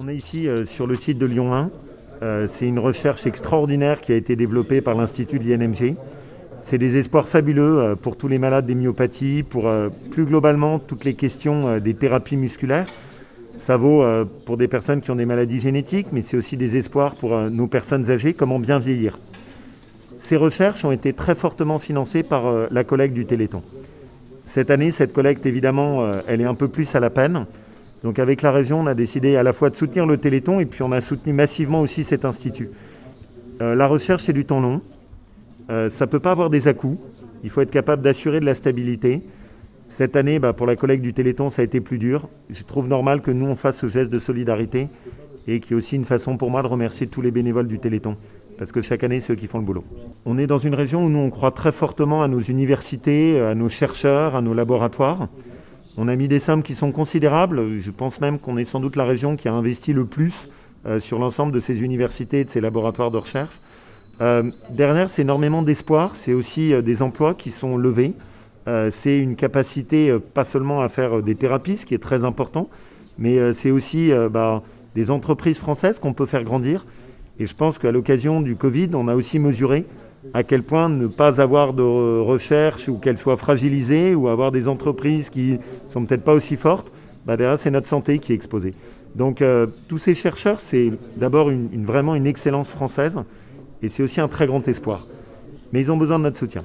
On est ici sur le site de Lyon 1. C'est une recherche extraordinaire qui a été développée par l'Institut de l'INMG. C'est des espoirs fabuleux pour tous les malades des myopathies, pour plus globalement toutes les questions des thérapies musculaires. Ça vaut pour des personnes qui ont des maladies génétiques, mais c'est aussi des espoirs pour nos personnes âgées, comment bien vieillir. Ces recherches ont été très fortement financées par la collecte du Téléthon. Cette année, cette collecte, évidemment, elle est un peu plus à la peine. Donc avec la région, on a décidé à la fois de soutenir le Téléthon et puis on a soutenu massivement aussi cet institut. La recherche, c'est du temps long. Ça ne peut pas avoir des à-coups. Il faut être capable d'assurer de la stabilité. Cette année, pour la collecte du Téléthon, ça a été plus dur. Je trouve normal que nous, on fasse ce geste de solidarité et qu'il y ait aussi une façon pour moi de remercier tous les bénévoles du Téléthon. Parce que chaque année, c'est eux qui font le boulot. On est dans une région où nous, on croit très fortement à nos universités, à nos chercheurs, à nos laboratoires. On a mis des sommes qui sont considérables. Je pense même qu'on est sans doute la région qui a investi le plus sur l'ensemble de ces universités et de ces laboratoires de recherche. Derrière, c'est énormément d'espoir. C'est aussi des emplois qui sont levés. C'est une capacité pas seulement à faire des thérapies, ce qui est très important, mais c'est aussi des entreprises françaises qu'on peut faire grandir. Et je pense qu'à l'occasion du Covid, on a aussi mesuré à quel point ne pas avoir de recherche ou qu'elle soit fragilisée ou avoir des entreprises qui sont peut-être pas aussi fortes, derrière c'est notre santé qui est exposée. Donc tous ces chercheurs, c'est d'abord vraiment une excellence française et c'est aussi un très grand espoir. Mais ils ont besoin de notre soutien.